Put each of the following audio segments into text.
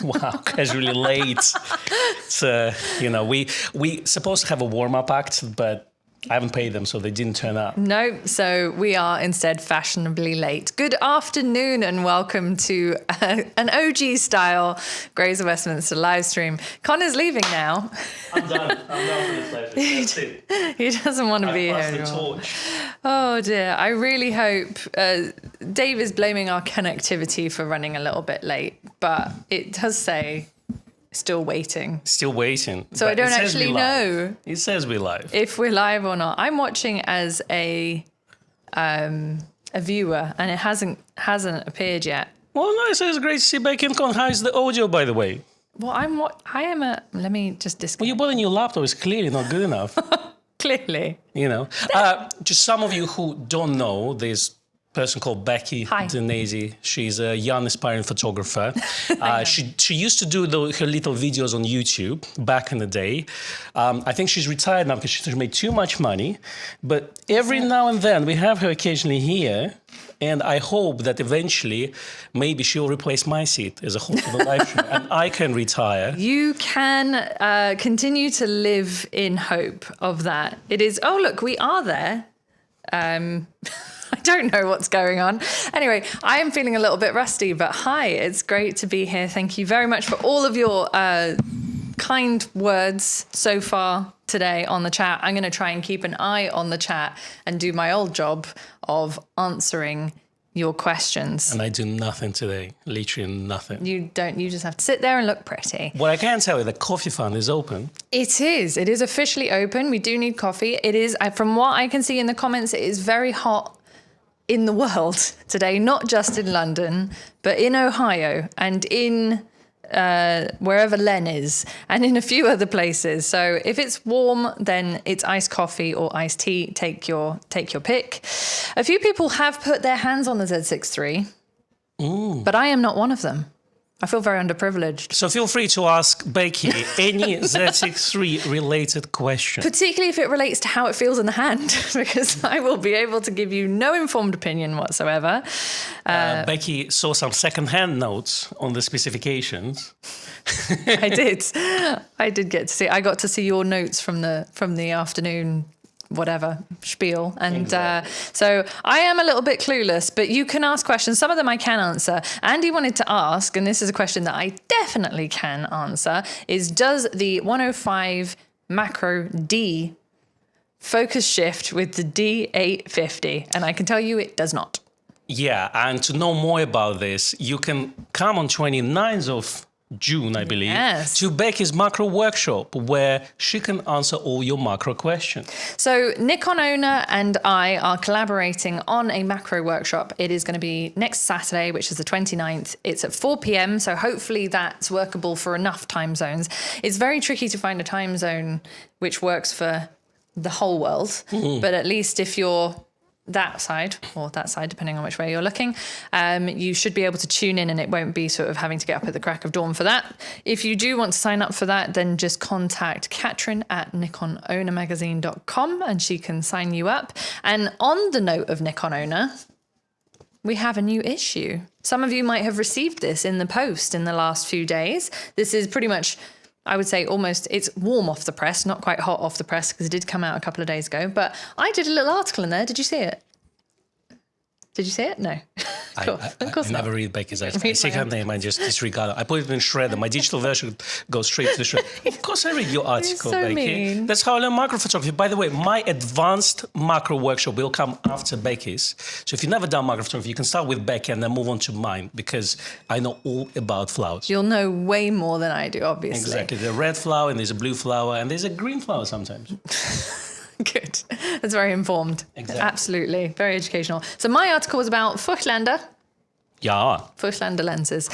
Wow, casually late. It's, you know, we supposed to have a warm-up act, but I haven't paid them, so they didn't turn up. No, so we are instead fashionably late. Good afternoon and welcome to an OG-style Grays of Westminster live stream. Con is leaving now. I'm done. I'm done for this pleasure. That's it. He doesn't want to be here anymore. anymore. Torch. Oh dear, I really hope... Dave is blaming our connectivity for running a little bit late, but it does say... Still waiting. Still waiting. So I don't actually know. It says we're live. If we're live or not. I'm watching as a viewer, and it hasn't appeared yet. Well, nice. It's great to see Becky Kon. How's the audio, by the way? Well, let me just disconnect. Well, you bought a new laptop. It's clearly not good enough. Clearly. You know. Just some of you who don't know, there's person called Becky Kon. She's a young aspiring photographer. She used to do her little videos on YouTube back in the day. I think she's retired now because she's made too much money. But every now and then we have her occasionally here. And I hope that eventually maybe she'll replace my seat as a host of a live stream and I can retire. You can continue to live in hope of that. It is, oh, look, we are there. I don't know what's going on. Anyway, I am feeling a little bit rusty, but hi, it's great to be here. Thank you very much for all of your kind words so far today on the chat. I'm going to try and keep an eye on the chat and do my old job of answering your questions. And I do nothing today, literally nothing. You don't, you just have to sit there and look pretty. What I can tell you, the coffee fund is open. It is officially open. We do need coffee. It is, from what I can see in the comments, it is very hot in the world today, not just in London, but in Ohio and in wherever Len is and in a few other places. So if it's warm, then it's iced coffee or iced tea. Take your pick. A few people have put their hands on the Z6 III, but I am not one of them. I feel very underprivileged. So feel free to ask Becky any Z6 III related question. Particularly if it relates to how it feels in the hand, because I will be able to give you no informed opinion whatsoever. Becky saw some second-hand notes on the specifications. I did get to see. I got to see your notes from the afternoon whatever spiel, and exactly. So I am a little bit clueless, but you can ask questions. Some of them I can answer. Andy wanted to ask, and this is a question that I definitely can answer, is does the 105 macro D focus shift with the D850? And I can tell you it does not. Yeah, and to know more about this, you can come on 29th of June, I believe, to Becky's macro workshop where she can answer all your macro questions. So Nikon owner and I are collaborating on a macro workshop. It is going to be next Saturday, which is the 29th. It's at 4 p.m. So hopefully that's workable for enough time zones. It's very tricky to find a time zone which works for the whole world. But at least if you're that side, or that side, depending on which way you're looking, you should be able to tune in and it won't be sort of having to get up at the crack of dawn for that. If you do want to sign up for that, then just contact Katrin at nikonownermagazine.com and she can sign you up. And on the note of Nikon Owner, we have a new issue. Some of you might have received this in the post in the last few days. This is pretty much, I would say almost, it's warm off the press, not quite hot off the press because it did come out a couple of days ago. But I did a little article in there. Did you see it? Did you see it? No. Cool. Of course I never read Becky's. I see her name, I just disregard it. I put it in Shredder. My digital version goes straight to the Shredder. Of course I read your article, so Becky. Mean. That's how I learn macro photography. By the way, my advanced macro workshop will come after Becky's. So if you've never done macro photography, you can start with Becky and then move on to mine because I know all about flowers. You'll know way more than I do, obviously. Exactly. There's a red flower and there's a blue flower and there's a green flower sometimes. Good. That's very informed. Exactly. Absolutely. Very educational. So my article was about Furchlander. Yeah. Furchlander lenses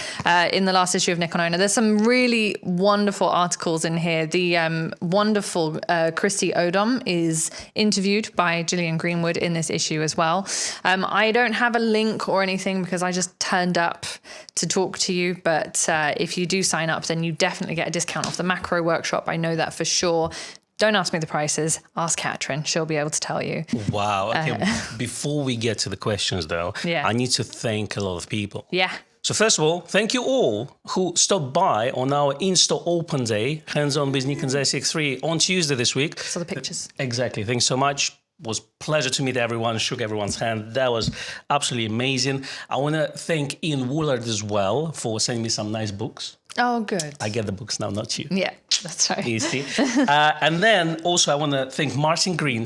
in the last issue of Nikon Owner. There's some really wonderful articles in here. The wonderful Christy Odom is interviewed by Gillian Greenwood in this issue as well. I don't have a link or anything because I just turned up to talk to you. But if you do sign up, then you definitely get a discount off the macro workshop. I know that for sure. Don't ask me the prices. Ask Katrin. She'll be able to tell you. Wow. Okay. Before we get to the questions, though, I need to thank a lot of people. Yeah. So So first of all, thank you all who stopped by on our in-store open day, hands-on with Nikon Z6 III on Tuesday this week. Saw the pictures. Exactly. Thanks so much. It was a pleasure to meet everyone, shook everyone's hand. That was absolutely amazing. I want to thank Ian Woolard as well for sending me some nice books. Oh, good. I get the books now, not you. Yeah, that's right. Easy. And then also I want to thank Martin Green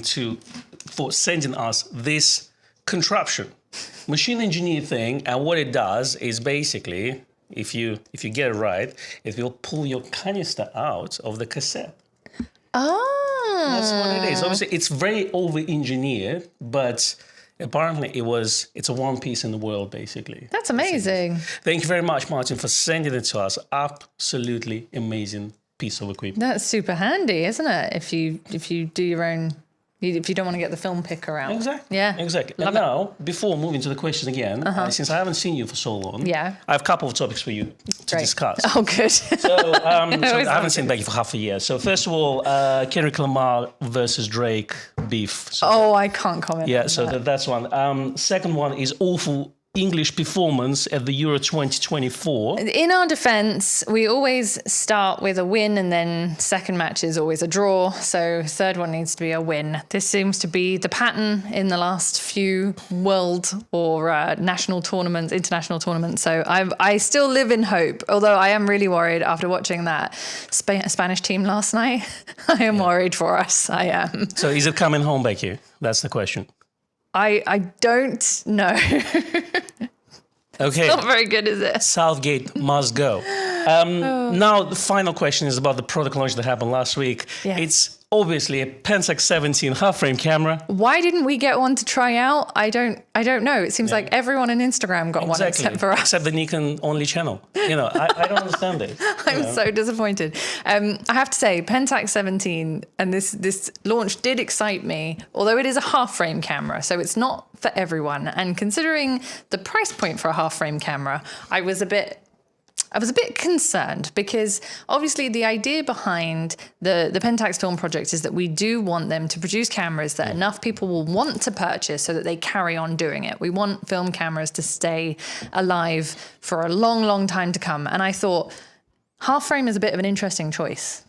for sending us this contraption, machine engineered thing. And what it does is basically, if you get it right, it will pull your canister out of the cassette. Oh. That's what it is. Obviously, it's very over-engineered, but apparently it's a one piece in the world, basically. That's amazing. Thank you very much, Martin, for sending it to us. Absolutely amazing piece of equipment. That's super handy, isn't it? If you do your own, if you don't want to get the film picker out. Exactly. Yeah. Exactly. Love and now, before moving to the question again, since I haven't seen you for so long, Yeah. I have a couple of topics for you to discuss. Oh, good. So I haven't seen Becky for half a year. So first of all, Kendrick Lamar versus Drake beef. So I can't comment. yeah, on so that. that's one. Second one is awful English performance at the Euro 2024. In our defence, we always start with a win and then second match is always a draw. So third one needs to be a win. This seems to be the pattern in the last few world or national tournaments, international tournaments. So I still live in hope, although I am really worried after watching that Spanish team last night. I am worried for us. I am. So is it coming home, Becky? That's the question. I don't know. Okay. Not very good, is it? Southgate must go. Now, the final question is about the product launch that happened last week. Yeah. It's obviously a Pentax 17 half-frame camera. Why didn't we get one to try out? I don't know. It seems like everyone on Instagram got one except for us. Except the Nikon only channel. You know, I don't understand it. I'm so disappointed. I have to say, Pentax 17 and this launch did excite me, although it is a half-frame camera, so it's not for everyone. And considering the price point for a half-frame camera, I was a bit concerned because obviously the idea behind the Pentax film project is that we do want them to produce cameras that enough people will want to purchase so that they carry on doing it. We want film cameras to stay alive for a long, long time to come. And I thought half frame is a bit of an interesting choice.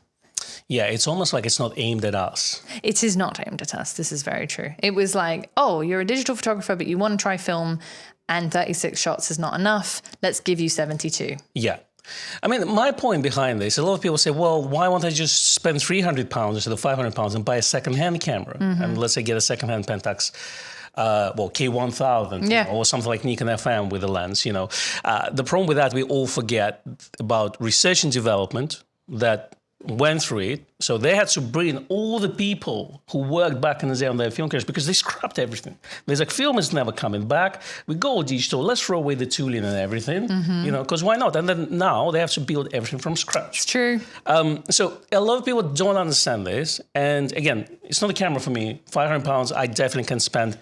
Yeah, it's almost like it's not aimed at us. It is not aimed at us. This is very true. It was like, oh, you're a digital photographer, but you want to try film and 36 shots is not enough. Let's give you 72. Yeah. I mean, my point behind this, a lot of people say, well, why won't I just spend £300 instead of £500 and buy a second-hand camera? And let's say get a second-hand Pentax, K1000 Yeah. or something like Nikon FM with a lens, you know. The problem with that, we all forget about research and development that went through it. So they had to bring all the people who worked back in the day on their film cameras because they scrapped everything. There's like, film is never coming back. We go digital. Let's throw away the tooling and everything, you know, because why not? And then now they have to build everything from scratch. It's true. So a lot of people don't understand this. And again, it's not a camera for me. £500, I definitely can spend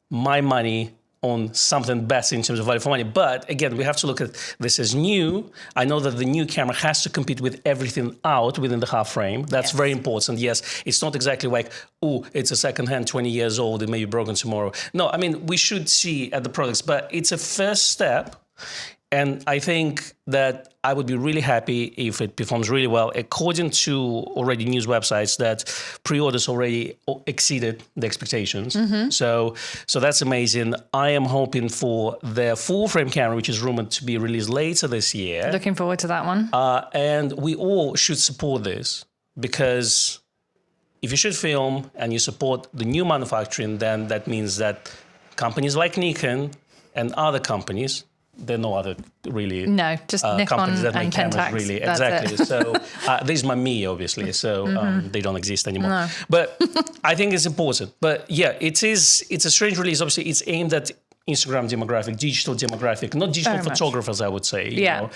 my money on something better in terms of value for money. But again, we have to look at this as new. I know that the new camera has to compete with everything out within the half frame. That's very important. Yes, it's not exactly like, oh, it's a second-hand, 20 years old, it may be broken tomorrow. No, I mean, we should see at the products, but it's a first step. And I think that I would be really happy if it performs really well. According to already news websites, that pre-orders already exceeded the expectations. So that's amazing. I am hoping for their full-frame camera, which is rumored to be released later this year. Looking forward to that one. And we all should support this because if you shoot film and you support the new manufacturing, then that means that companies like Nikon and other companies, there are no other really just Nikon companies that make and cameras Pentax. really. That's Exactly. it. So this is my me, obviously. So they don't exist anymore. No. But I think it's important. But yeah, it's a strange release. Obviously, it's aimed at Instagram demographic, digital demographic, not digital Very much. photographers, I would say. You Yeah. know?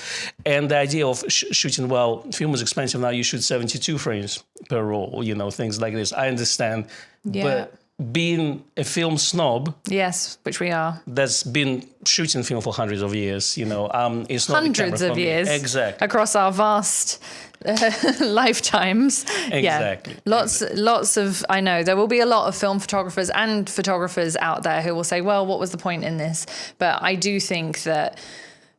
And the idea of shooting, well, film is expensive now. You shoot 72 frames per roll, you know, things like this. I understand. Yeah. But being a film snob, Yes, which we are. that's been shooting film for hundreds of years, you know, it's not Hundreds of years. Exactly. Across our vast lifetimes. Exactly. Yeah. Lots of, I know, there will be a lot of film photographers and photographers out there who will say, well, what was the point in this? But I do think that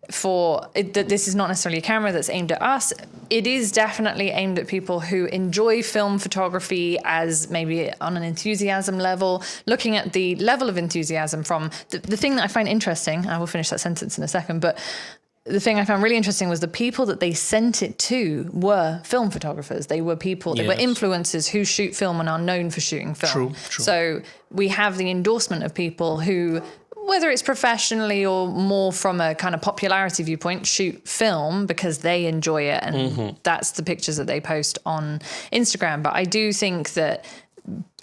that this is not necessarily a camera that's aimed at us. It is definitely aimed at people who enjoy film photography as maybe on an enthusiasm level, looking at the level of enthusiasm from the thing that I find interesting. I will finish that sentence in a second, but the thing I found really interesting was the people that they sent it to were film photographers. They were people, they were influencers who shoot film and are known for shooting film. True. So we have the endorsement of people who, whether it's professionally or more from a kind of popularity viewpoint, shoot film because they enjoy it. And that's the pictures that they post on Instagram. But I do think that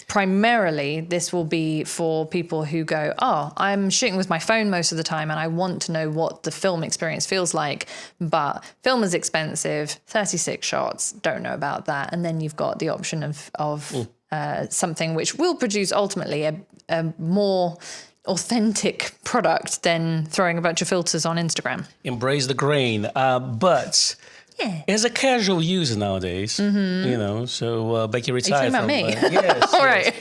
primarily this will be for people who go, oh, I'm shooting with my phone most of the time and I want to know what the film experience feels like, but film is expensive, 36 shots, don't know about that. And then you've got the option of something which will produce ultimately a more authentic product than throwing a bunch of filters on Instagram. Embrace the grain. But as a casual user nowadays, you know, so Becky retired from me. Yes, all right.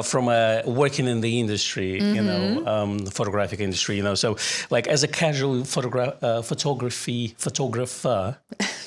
from working in the industry, you know, photographic industry, you know. So like as a casual photographer,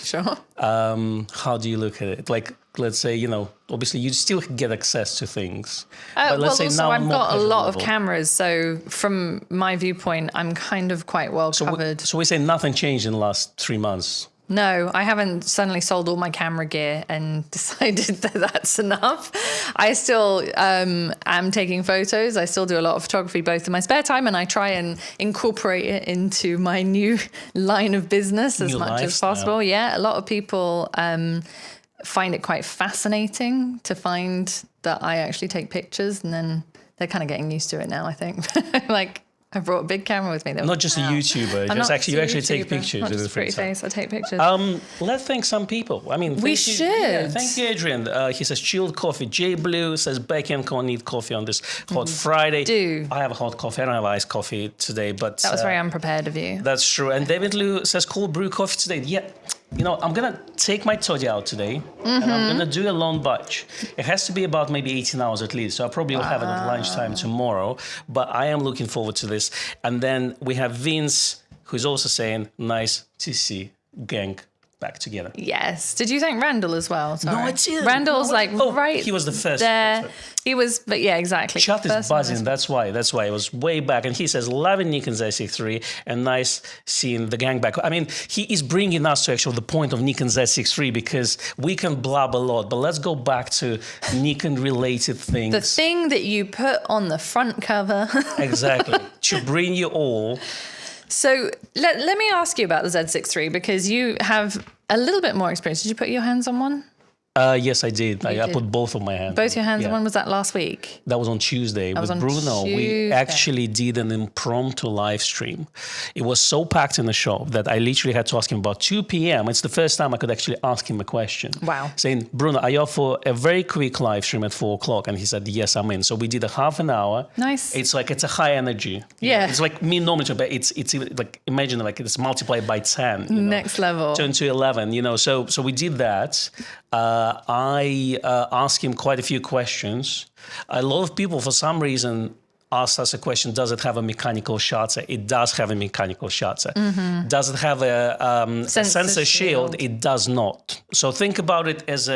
sure. How do you look at it? Like, let's say, you know, obviously you still get access to things. But let's say also now I've got a lot of cameras, so from my viewpoint, I'm kind of quite well covered. So we say nothing changed in the last 3 months. No, I haven't suddenly sold all my camera gear and decided that that's enough. I still am taking photos. I still do a lot of photography, both in my spare time, and I try and incorporate it into my new line of business as much as possible. Yeah, a lot of people find it quite fascinating to find that I actually take pictures, and then they're kind of getting used to it now, I think. Like, I brought a big camera with me. Not just a YouTuber, just actually you actually take pictures. Not just pretty face, I take pictures. Let's thank some people. I mean, we should. Yeah, thank you, Adrian. He says chilled coffee. J Blue says Becky and Kon need coffee on this hot Friday. Do. I have a hot coffee. I don't have iced coffee today, but that was very unprepared of you. That's true. And David Liu says cold brew coffee today. Yeah. You know, I'm going to take my toddy out today, and I'm going to do a long batch. It has to be about maybe 18 hours at least, so I probably will have it at lunchtime tomorrow, but I am looking forward to this. And then we have Vince, who's also saying, nice to see gang back together. Yes. Did you thank Randall as well? Sorry. No, I didn't. Randall's right. He was the first. There. He was, but yeah, exactly. Chat is buzzing. That's why. It was way back. And he says, loving Nikon Z6 III and nice seeing the gang back. I mean, he is bringing us to actually the point of Nikon Z6 III because we can blab a lot, but let's go back to Nikon-related things. The thing that you put on the front cover. Exactly. To bring you all. So let me ask you about the Z6 III because you have a little bit more experience. Did you put your hands on one? Yes, I did. I put both of my hands. Both your hands on one? Was that last week? That was on Tuesday with Bruno. We actually did an impromptu live stream. It was so packed in the shop that I literally had to ask him about 2 p.m. It's the first time I could actually ask him a question. Wow. Saying, Bruno, are you up for a very quick live stream at 4 o'clock? And he said, yes, I'm in. So we did a half an hour. Nice. It's like, it's a high energy. Yeah. It's like me normally, but it's like, imagine like it's multiplied by 10. You know, next level. Turn to 11, you know. So we did that. I asked him quite a few questions. A lot of people, for some reason, asked us a question, does it have a mechanical shutter? It does have a mechanical shutter. Does it have a sensor shield? It does not. So think about it as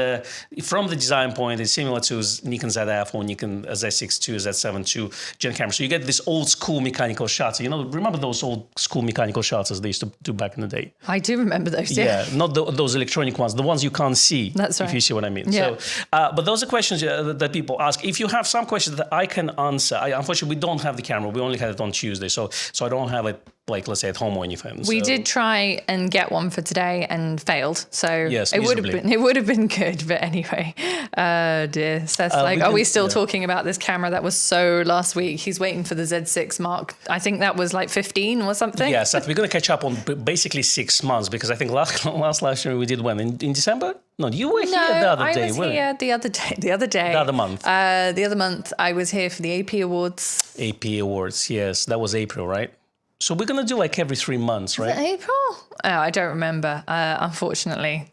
from the design point, it's similar to Nikon ZF or Nikon Z6 II, Z7 II gen camera. So you get this old school mechanical shutter. You know, remember those old school mechanical shutters they used to do back in the day? I do remember those, yeah. Not those electronic ones, the ones you can't see. That's right. If you see what I mean. Yeah. So, but those are questions that people ask. If you have some questions that I can answer, unfortunately, we don't have the camera. We only had it on Tuesday, so I don't have it, like, let's say, at home or anything. We did try and get one for today and failed. So yes, it would have been good, but anyway. Dear. Seth's are we still talking about this camera that was so last week? He's waiting for the Z6 Mark. I think that was like 15 or something. Yeah, Seth, we're going to catch up on basically 6 months because I think last year we did when? In December? No, you were here the other day. I was here the other day. The other month. The other month I was here for the AP Awards. AP Awards, yes. That was April, right? So we're going to do like every 3 months, right? Is it April? Oh, I don't remember, unfortunately.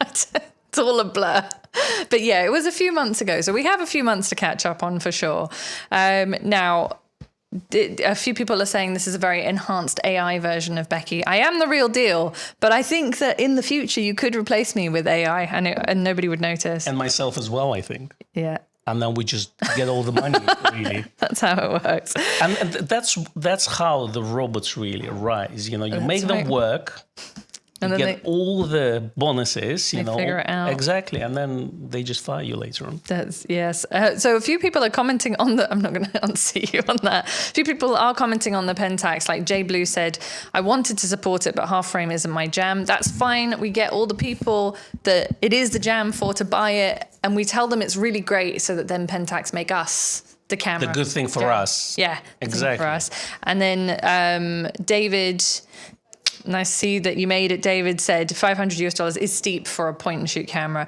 It's all a blur. But yeah, it was a few months ago. So we have a few months to catch up on for sure. Now, A few people are saying this is a very enhanced AI version of Becky. I am the real deal, but I think that in the future you could replace me with AI and nobody would notice. And myself as well, I think. Yeah. And then we just get all the money, really. That's how it works. And that's how the robots really rise. You know, you make them work. And then get all the bonuses, you know. Figure it out. Exactly, and then they just fire you later on. Yes. So a few people are commenting on the. I'm not going to answer you on that. A few people are commenting on the Pentax. Like Jay Blue said, I wanted to support it, but half frame isn't my jam. That's fine. We get all the people that it is the jam for to buy it, and we tell them it's really great, so that then Pentax make us the camera. The good thing for us. Yeah, exactly. For us. And then David. Nice to see that you made it. David said $500 is steep for a point and shoot camera.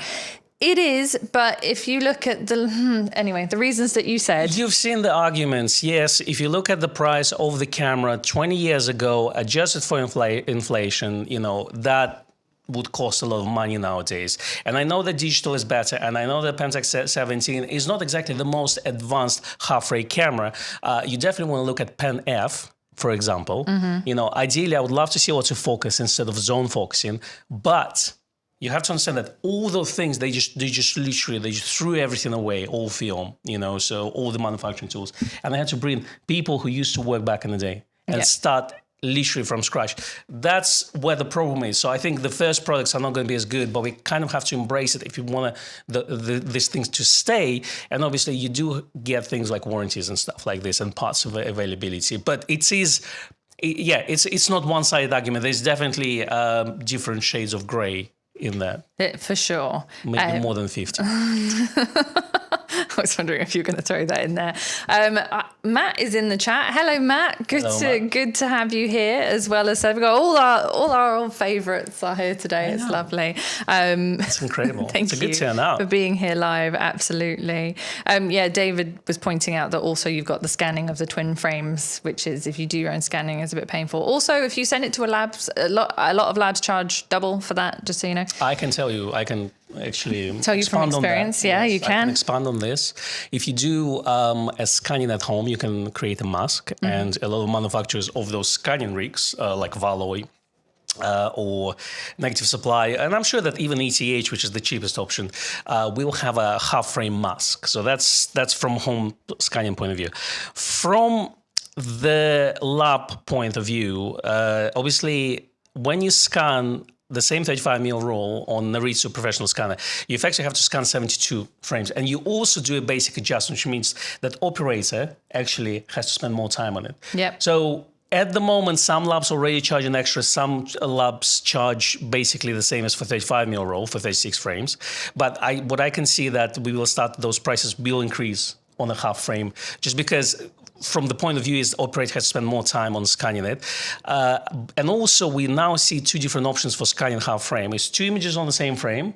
It is, but if you look at the reasons that you said. You've seen the arguments. Yes, if you look at the price of the camera 20 years ago, adjusted for inflation, you know, that would cost a lot of money nowadays. And I know that digital is better, and I know that Pentax 17 is not exactly the most advanced half-frame camera. You definitely want to look at Pen F, for example. You know, ideally, I would love to see autofocus instead of zone focusing, but you have to understand that all those things, they just literally threw everything away, all film, you know, so all the manufacturing tools. And I had to bring people who used to work back in the day and start literally from scratch. That's where the problem is. So I think the first products are not going to be as good, but we kind of have to embrace it if you want these things to stay. And obviously you do get things like warranties and stuff like this and parts of availability. But it's not one-sided argument. There's definitely different shades of gray in that. For sure. Maybe more than 50. I was wondering if you were going to throw that in there. Matt is in the chat. Hello, Matt. Good to have you here, as well as we've got all our old favourites are here today. It's lovely. It's incredible. Thank you. It's a good turnout for being here live. Absolutely. David was pointing out that also you've got the scanning of the twin frames, which is, if you do your own scanning, is a bit painful. Also, if you send it to a lab, a lot of labs charge double for that. Just so you know. I can tell you. I can actually tell you from experience. Yeah, yes, you can. I can expand on this. If you do a scanning at home, you can create a mask, and a lot of manufacturers of those scanning rigs, like Valoy or Negative Supply, and I'm sure that even ETH, which is the cheapest option, will have a half-frame mask. So that's from home scanning point of view. From the lab point of view, obviously, when you scan the same 35mm roll on Naritsu professional scanner, you actually have to scan 72 frames. And you also do a basic adjustment, which means that operator actually has to spend more time on it. Yep. So at the moment, some labs already charge an extra. Some labs charge basically the same as for 35mm roll for 36 frames. But what I can see that we will start, those prices will increase on a half frame, just because from the point of view is the operator has to spend more time on scanning it. And also we now see two different options for scanning half frame. It's two images on the same frame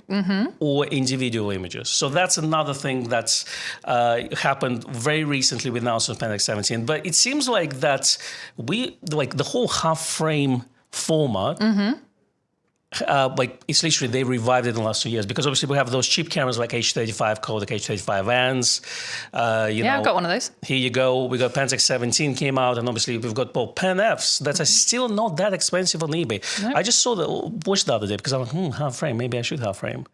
or individual images. So that's another thing that's happened very recently with now Pentax 17. But it seems like that the whole half frame format, it's literally, they revived it in the last 2 years, because obviously we have those cheap cameras like H35 Kodak, H35Ns. I've got one of those. Here you go. We got Pentax 17 came out, and obviously we've got both Pen Fs that are still not that expensive on eBay. Nope. I just saw watch the other day because I'm like, half frame. Maybe I should half frame.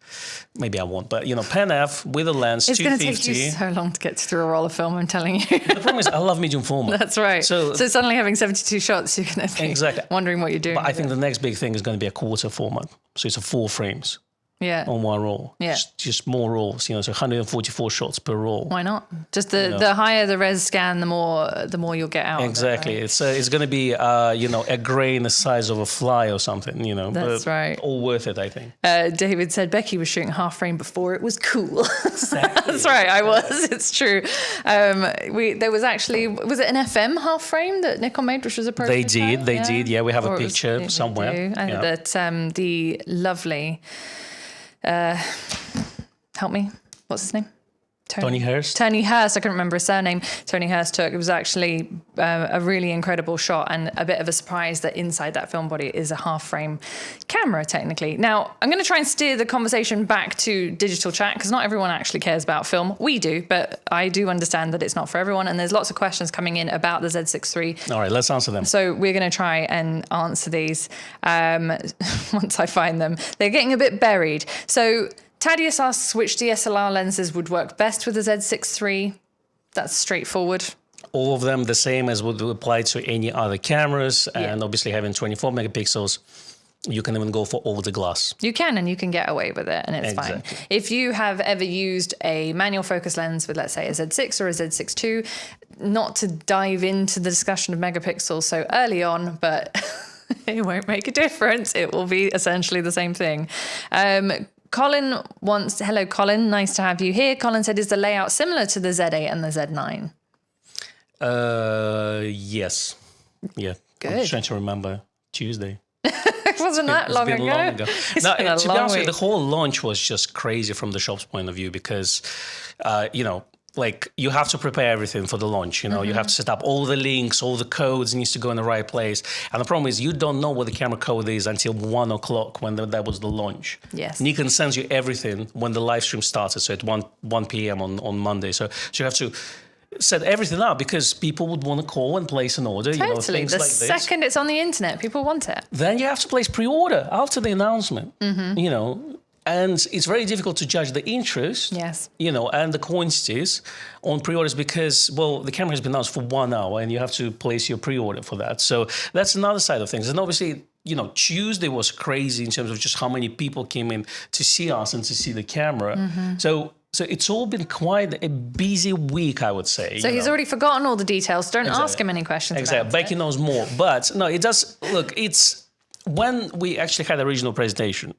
Maybe I won't. But Pen F with a lens, it's 250. It's going to take you so long to get through a roll of film. I'm telling you. The problem is I love medium format. That's right. So suddenly having 72 shots, you're going to be wondering what you're doing. But I think the next big thing is going to be a quarter format. So it's 4 frames on one roll. Yeah. Just more rolls, so 144 shots per roll. Why not? Just the higher the res scan, the more you'll get out. Exactly. Of it, right? It's going to be a grain the size of a fly or something. That's right. All worth it, I think. David said Becky was shooting half frame before it was cool. Exactly. That's right. I was. It's true. There was actually, was it an FM half frame that Nikon made, which was a prototype? They did. Yeah, we have a picture somewhere. And that the lovely. Help me. What's his name? Tony Hurst. Tony Hurst, I couldn't remember his surname. Tony Hurst took. It was actually a really incredible shot and a bit of a surprise that inside that film body is a half-frame camera, technically. Now, I'm going to try and steer the conversation back to digital chat because not everyone actually cares about film. We do, but I do understand that it's not for everyone. And there's lots of questions coming in about the Z6 III. All right, let's answer them. So we're going to try and answer these once I find them. They're getting a bit buried. So Thaddeus asks which DSLR lenses would work best with the Z6 III. That's straightforward. All of them the same as would apply to any other cameras, and obviously having 24 megapixels, you can even go for all the glass. You can, and you can get away with it, and it's fine. If you have ever used a manual focus lens with, let's say, a Z6 or a Z6 II, not to dive into the discussion of megapixels so early on, but it won't make a difference. It will be essentially the same thing. Colin wants, hello Colin, nice to have you here. Colin said, is the layout similar to the Z8 and the Z9? Yes. Yeah. Good. I'm trying to remember Tuesday. It wasn't that long ago. No, to be honest with you, the whole launch was just crazy from the shop's point of view because, you know, like you have to prepare everything for the launch, you know, you have to set up all the links, all the codes needs to go in the right place. And the problem is you don't know what the camera code is until 1 o'clock when that was the launch. Yes. Nikon sends you everything when the live stream started, so at 1 p.m. on Monday. So you have to set everything up because people would want to call and place an order, Totally. you know, things the like this. second it's on the internet, people want it. Then you have to place pre-order after the announcement, you know. And it's very difficult to judge the interest, you know, and the quantities on pre-orders because, well, the camera has been announced for 1 hour and you have to place your pre-order for that. So that's another side of things. And obviously, you know, Tuesday was crazy in terms of just how many people came in to see us and to see the camera. So it's all been quite a busy week, I would say. So he's already forgotten all the details. Don't ask him any questions about it. Becky knows more. But no, it does, look, it's when we actually had the original presentation,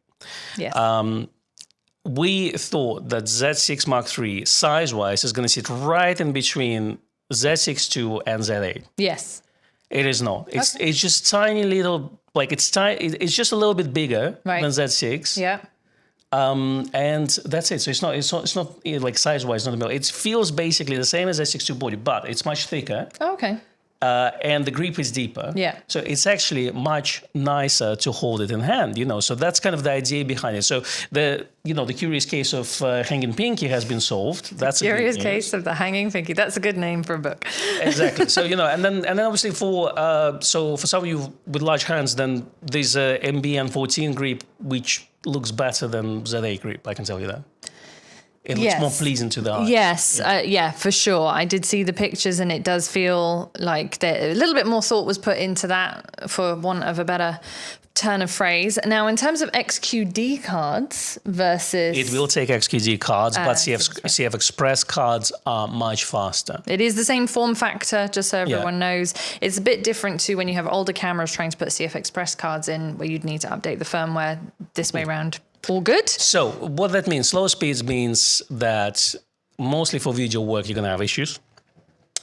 we thought that Z6 Mark III, size-wise, is going to sit right in between Z6 II and Z8. Yes. It is not. It's just tiny little, like it's tiny. It's just a little bit bigger than Z6. Yeah. And that's it. So it's not like size-wise, not the middle. It feels basically the same as Z6 II body, but it's much thicker. Oh, okay. And the grip is deeper. Yeah. So it's actually much nicer to hold it in hand, you know. So that's kind of the idea behind it. So the curious case of hanging pinky has been solved. That's a curious case of the hanging pinky. That's a good name for a book. Exactly. So, you know, and then obviously for some of you with large hands, then there's a MBN14 grip, which looks better than Z8 grip, I can tell you that. It looks more pleasing to the eye. Yes, yeah, for sure. I did see the pictures and it does feel like a little bit more thought was put into that, for want of a better turn of phrase. Now, in terms of XQD cards versus... It will take XQD cards, but CF Express cards are much faster. It is the same form factor, just so everyone knows. It's a bit different to when you have older cameras trying to put CF Express cards in, where you'd need to update the firmware this way around. All good? So what that means, slow speeds means that mostly for video work, you're going to have issues.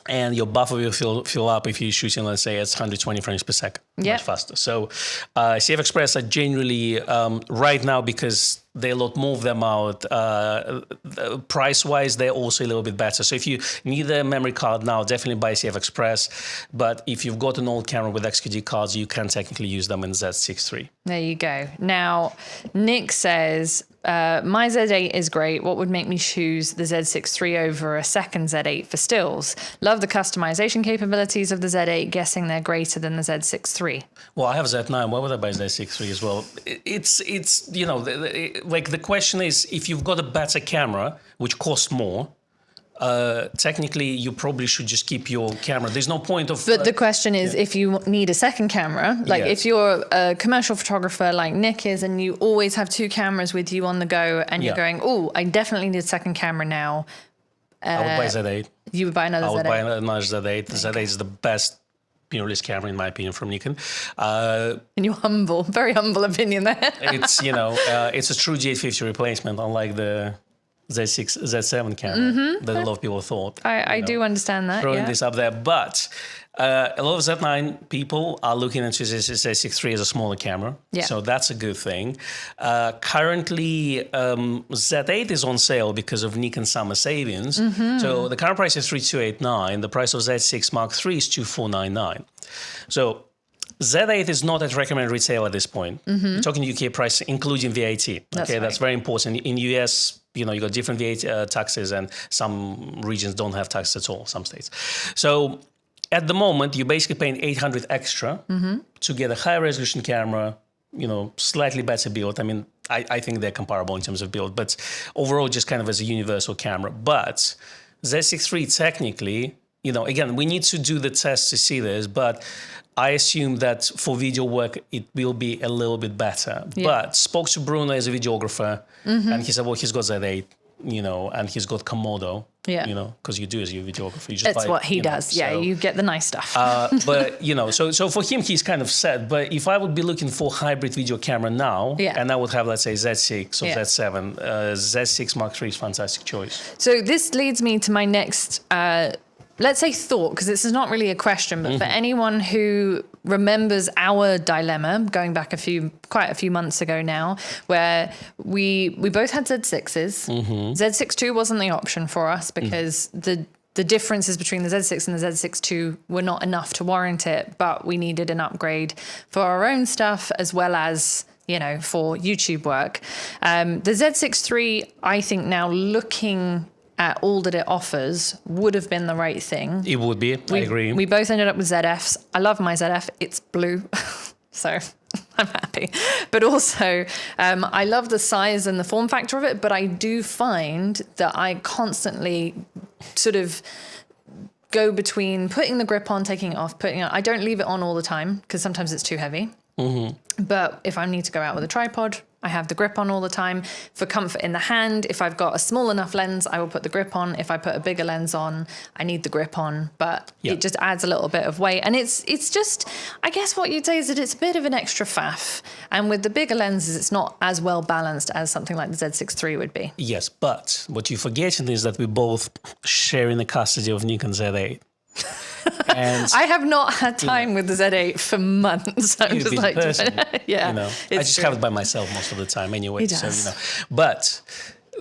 And your buffer will fill up if you're shooting, let's say, at 120 frames per second, much faster. So CF Express are generally, right now, because there are a lot more of them out, price-wise, they're also a little bit better. So if you need a memory card now, definitely buy CF Express. But if you've got an old camera with XQD cards, you can technically use them in Z6 III. There you go. Now, Nick says, my Z8 is great. What would make me choose the Z6 III over a second Z8 for stills? Love the customization capabilities of the Z8, guessing they're greater than the Z6 III. Well, I have a Z9. Why would I buy Z6 III as well? It's you know, like the question is, if you've got a better camera, which costs more, technically you probably should just keep your camera. There's no point of... But the question is, if you need a second camera, like if you're a commercial photographer like Nick is, and you always have two cameras with you on the go, and you're going, oh, I definitely need a second camera now. I would buy Z8. You would buy another Z8? I would buy another Z8. The Z8 is the best mirrorless camera, in my opinion, from Nikon. In your very humble opinion there. It's, you know, it's a true G850 replacement, unlike the Z6, Z7 camera that a lot of people thought. I do understand that. Throwing this up there, but a lot of Z9 people are looking into Z6 III as a smaller camera, so that's a good thing. Currently, Z8 is on sale because of Nikon summer savings. So the current price is 3,289. The price of Z6 Mark III is 2,499. So Z8 is not at recommended retail at this point. We're talking UK price, including VAT. Okay, that's very important. In US, you know, you got different VAT taxes, and some regions don't have taxes at all. Some states. So at the moment, you're basically paying 800 extra to get a higher resolution camera. You know, slightly better build. I mean, I think they're comparable in terms of build, but overall, just kind of as a universal camera. But Z6 III technically, you know, again, we need to do the test to see this, but I assume that for video work, it will be a little bit better. But spoke to Bruno as a videographer, and he said, well, he's got Z8, you know, and he's got Komodo, you know, because you do as your videographer. You just That's what he does. Yeah, so, you get the nice stuff. But, you know, so for him, he's kind of set. But if I would be looking for hybrid video camera now, and I would have, let's say, Z6 or Z7, Z6 Mark III is a fantastic choice. So this leads me to my next let's say thought, because this is not really a question, but for anyone who remembers our dilemma going back quite a few months ago now, where we both had Z6s. Z6 II wasn't the option for us because the differences between the Z6 and the Z6 II were not enough to warrant it, but we needed an upgrade for our own stuff as well as, you know, for YouTube work. The Z6 III, I think now looking at all that it offers, would have been the right thing. It would be, I agree. We both ended up with ZFs. I love my ZF, it's blue, so I'm happy. But also, I love the size and the form factor of it, but I do find that I constantly sort of go between putting the grip on, taking it off, putting it on. I don't leave it on all the time, because sometimes it's too heavy. But if I need to go out with a tripod, I have the grip on all the time. For comfort in the hand, if I've got a small enough lens, I will put the grip on. If I put a bigger lens on, I need the grip on. But it just adds a little bit of weight. And it's just, I guess what you'd say is that it's a bit of an extra faff. And with the bigger lenses, it's not as well balanced as something like the Z6 III would be. Yes, but what you're forgetting is that we both share in the custody of Nikon Z8. And I have not had time with the Z8 for months. I'm just like, you know, I just have it by myself most of the time anyway. So, you know, but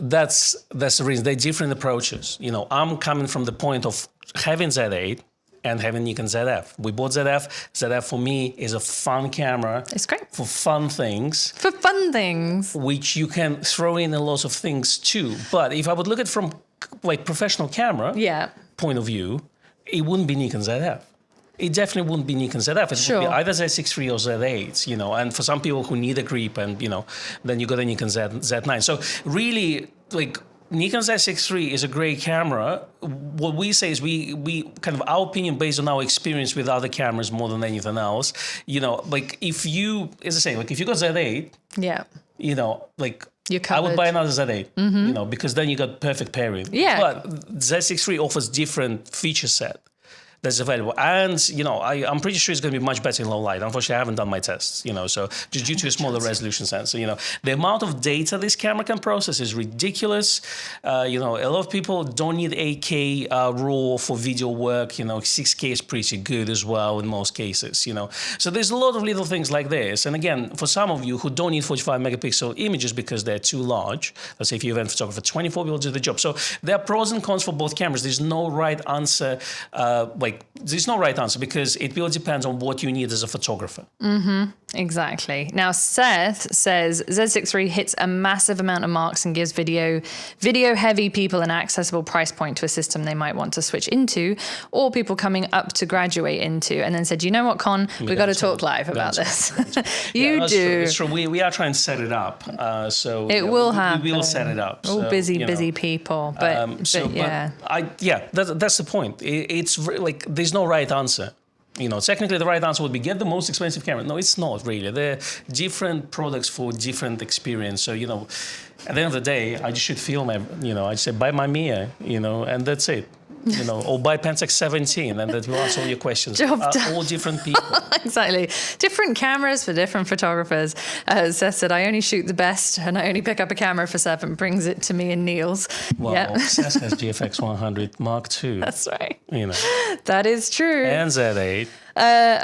that's the reason. They're different approaches. You know, I'm coming from the point of having Z8 and having Nikon ZF. We bought ZF. ZF for me is a fun camera. It's great. For fun things. For fun things. Which you can throw in a lot of things too. But if I would look at it from like professional camera point of view, it wouldn't be Nikon ZF. It definitely wouldn't be Nikon ZF. It would be either Z6 III or Z8, you know. And for some people who need a grip, and you know, then you got a Nikon Z9. So really, like Nikon Z6 III is a great camera. What we say is we kind of our opinion based on our experience with other cameras more than anything else. You know, like if you, as I say, like if you got Z8, you know, like. I would buy another Z8, you know, because then you got perfect pairing. But Z6 III offers different feature set that's available. And, you know, I'm pretty sure it's going to be much better in low light. Unfortunately, I haven't done my tests, you know, so just due to a smaller resolution sensor, you know. The amount of data this camera can process is ridiculous. You know, a lot of people don't need 8K RAW for video work. You know, 6K is pretty good as well in most cases, you know. So there's a lot of little things like this. And again, for some of you who don't need 45 megapixel images because they're too large, let's say if you're an event photographer, 24 will do the job. So there are pros and cons for both cameras. There's no right answer, there's no right answer because it will depend on what you need as a photographer. Exactly. Now, Seth says Z6 III hits a massive amount of marks and gives video heavy people an accessible price point to a system they might want to switch into or people coming up to graduate into. And then said, you know what, Con, we've got to talk live about this. You do. It's true. We are trying to set it up. So it will happen. We will set it up. All busy people. But, that's the point. It's like there's no right answer. You know, technically the right answer would be get the most expensive camera. No, it's not really. They're different products for different experience. So, you know, at the end of the day, I just should feel my, you know, I just say buy my Mia, you know, and that's it. you know, or buy Pentax 17, and that will answer all your questions. Job done. All different people. Exactly. Different cameras for different photographers. Seth said, I only shoot the best, and I only pick up a camera for Seth and brings it to me and Niels. Well, Yep. Seth has GFX 100 Mark II. That's right. You know. That is true. And Z8.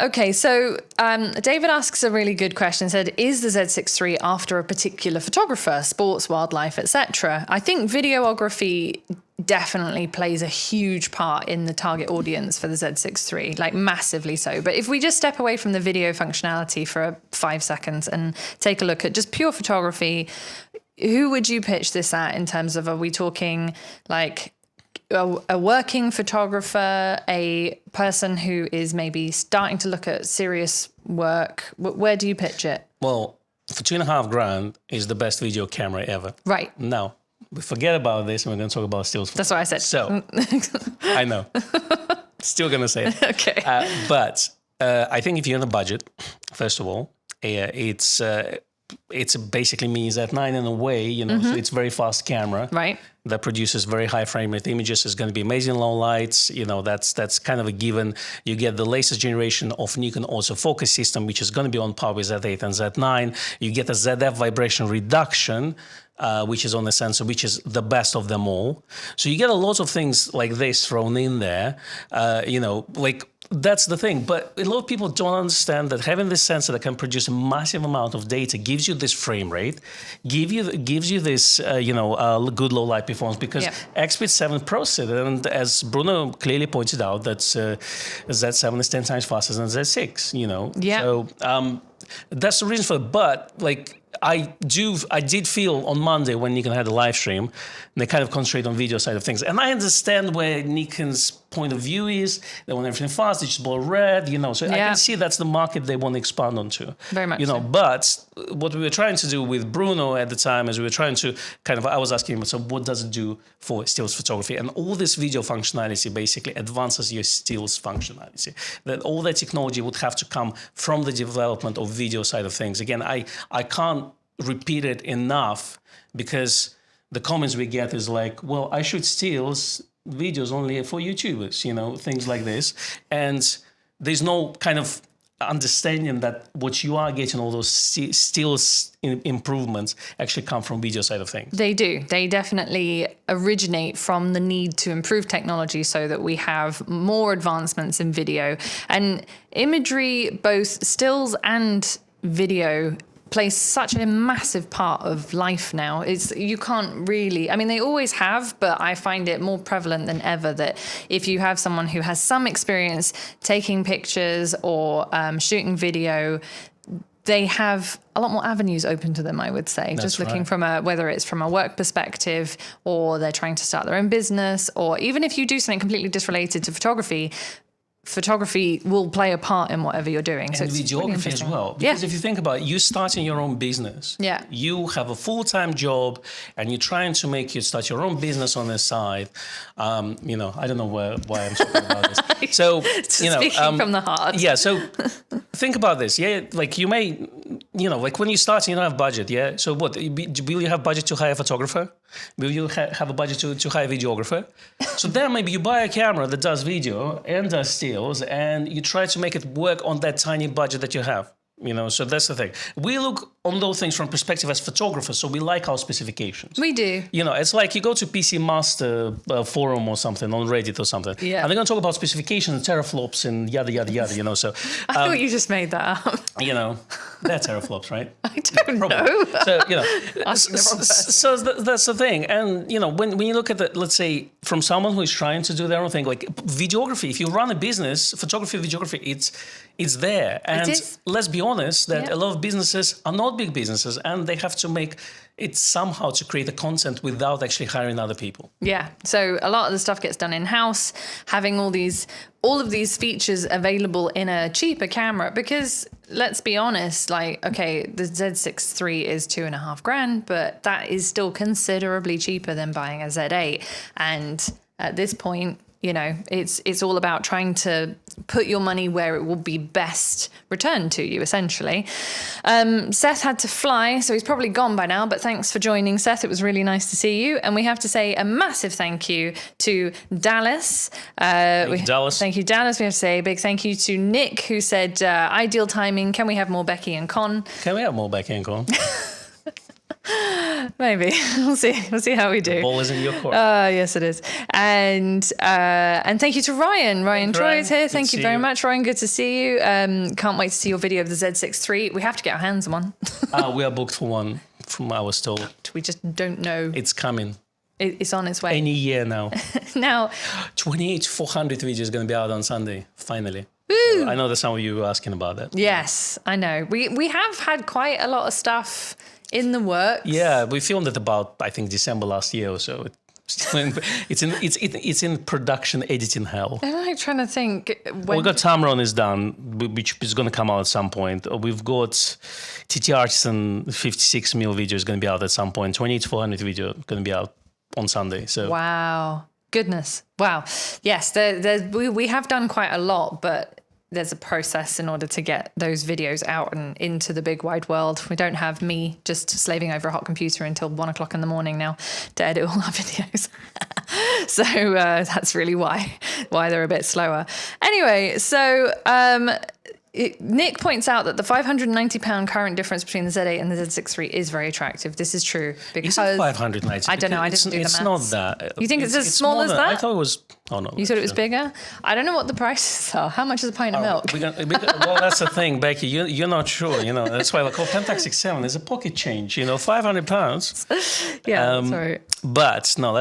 Okay, so David asks a really good question. Said, is the Z6 III after a particular photographer, sports, wildlife, etc.? I think videography definitely plays a huge part in the target audience for the Z6 III, like massively so. But if we just step away from the video functionality for 5 seconds and take a look at just pure photography, who would you pitch this at in terms of, are we talking like a working photographer, a person who is maybe starting to look at serious work? Where do you pitch it? Well, for $2.5 grand is the best video camera ever. Right. Now, we forget about this and we're going to talk about stills. That's what I said. So, I know. Still going to say it. Okay. But I think if you're in a budget, first of all, it's basically me Z9 in a way, you know, so it's very fast camera. Right. That produces very high frame rate images. It's going to be amazing low lights. You know, that's kind of a given. You get the latest generation of Nikon autofocus system, which is going to be on par with Z8 and Z9. You get a ZF vibration reduction, which is on the sensor, which is the best of them all. So you get a lot of things like this thrown in there. You know, like that's the thing. But a lot of people don't understand that having this sensor that can produce a massive amount of data gives you this frame rate, gives you this good low light performance, because X-Speed 7 processed it, and as Bruno clearly pointed out, that Z7 is 10 times faster than Z6. You know, so that's the reason for it. But like, I did feel on Monday when Nikon had a live stream, they kind of concentrate on video side of things. And I understand where Nikon's point of view is. They want everything fast, digital red, you know. So I can see that's the market they want to expand onto. Very much you know, but what we were trying to do with Bruno at the time is we were trying to I was asking him, so what does it do for stills photography? And all this video functionality basically advances your stills functionality. That all that technology would have to come from the development of video side of things. Again, I can't repeat it enough, because the comments we get is like, well, I shoot stills videos only for YouTubers, you know, things like this. And there's no kind of understanding that what you are getting, all those stills improvements actually come from video side of things. They do. They definitely originate from the need to improve technology so that we have more advancements in video. And imagery, both stills and video, plays such a massive part of life now. You can't really, I mean, they always have, but I find it more prevalent than ever that if you have someone who has some experience taking pictures or shooting video, they have a lot more avenues open to them, I would say. Just looking from whether it's from a work perspective, or they're trying to start their own business, or even if you do something completely disrelated to photography will play a part in whatever you're doing. And so it's videography as well. Because if you think about it, you starting your own business. Yeah. You have a full-time job and you're trying to start your own business on the side. You know, I don't know why I'm talking about this. So, you know, speaking from the heart. Yeah. So think about this. Yeah. Like you may, you know, like when you start, you don't have budget. Yeah. So what, will you have budget to hire a photographer? Will you have a budget to hire a videographer? So then maybe you buy a camera that does video and does stills, and you try to make it work on that tiny budget that you have. You know, so that's the thing. We look on those things from perspective as photographers, so we like our specifications. We do. You know, it's like you go to PC Master forum or something on Reddit or something, and they're going to talk about specifications, teraflops, and yada yada yada. You know, so I thought you just made that up. You know, they're teraflops, right? I don't know. So you know, so that's the thing. And you know, when you look at the, let's say, from someone who is trying to do their own thing, like videography, if you run a business, photography, videography, it's there. And let's be honest, that a lot of businesses are not big businesses, and they have to make it somehow to create the content without actually hiring other people. Yeah. So a lot of the stuff gets done in-house, having all of these features available in a cheaper camera, because let's be honest, like, okay, the Z6 III is $2.5 grand, but that is still considerably cheaper than buying a Z8. And at this point, you know, it's all about trying to put your money where it will be best returned to you, essentially. Seth had to fly, so he's probably gone by now, but thanks for joining, Seth. It was really nice to see you. And we have to say a massive thank you to Dallas. Thank you, Dallas. Thank you, Dallas. We have to say a big thank you to Nick, who said, ideal timing. Can we have more Becky and Kon? Can we have more Becky and Kon? Maybe. We'll see. We'll see how we do. The ball is in your court. Yes, it is. And thank you to Ryan. Ryan Troy is here. Thank you very much, Ryan. Good to see you. Can't wait to see your video of the Z6 III. We have to get our hands on one. We are booked for one, from I was told. We just don't know. It's coming. It's on its way. Any year now. Now, 400 video is going to be out on Sunday, finally. Woo! I know that some of you were asking about that. Yes, I know. We have had quite a lot of stuff in the works. Yeah, we filmed it about, I think, December last year or so. It's in production editing hell. I'm like trying to think. Well, we got Tamron is done, which is going to come out at some point. We've got TT Artisan 56mm video is going to be out at some point. 28-400 video going to be out on Sunday. So wow, goodness, wow. Yes, we have done quite a lot, but there's a process in order to get those videos out and into the big wide world. We don't have me just slaving over a hot computer until 1 o'clock in the morning now to edit all our videos. So that's really why they're a bit slower. Anyway, so Nick points out that the £590 current difference between the Z8 and the Z6 III is very attractive. This is true because is it 590? I don't know. I didn't do the maths. It's not that. You think it's as small as that? I thought it was. Oh no. You thought it was bigger? I don't know what the prices are. How much is a pint of milk? Well, that's the thing, Becky. You're not sure. You know that's why I call Pentax X7. There's a pocket change. You know, £500. Yeah, sorry. But no,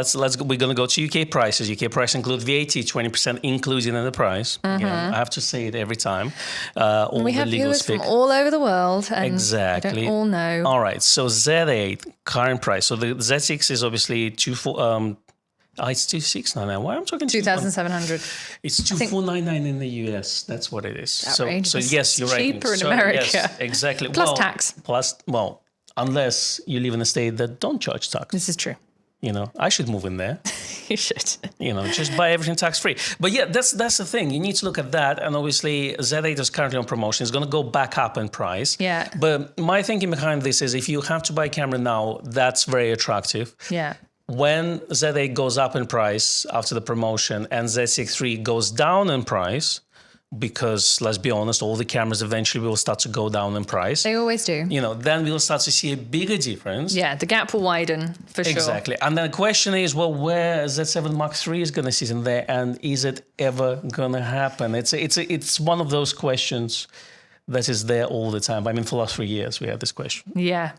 we're gonna go to UK prices. UK price include VAT, 20% included in the price. Mm-hmm. Again, I have to say it every time. We have viewers from all over the world, and exactly. they don't all know. All right, so Z8 current price. So the Z6 is obviously it's 2,699. Why am I talking 2,700? It's 2,499 in the US. That's what it is. So yes, you're right. Cheaper in America. Yes, exactly. Plus tax. Unless you live in a state that don't charge tax. This is true. You know, I should move in there. You should. You know, just buy everything tax-free. But yeah, that's the thing. You need to look at that. And obviously, Z8 is currently on promotion. It's going to go back up in price. Yeah. But my thinking behind this is if you have to buy a camera now, that's very attractive. Yeah. When Z8 goes up in price after the promotion and Z6 III goes down in price, because let's be honest, all the cameras eventually will start to go down in price. They always do. You know, then we'll start to see a bigger difference. Yeah, the gap will widen for sure. Exactly. And then the question is, well, where Z7 Mark III is going to sit in there, and is it ever going to happen? It's one of those questions that is there all the time. I mean, for the last 3 years, we had this question. Yeah.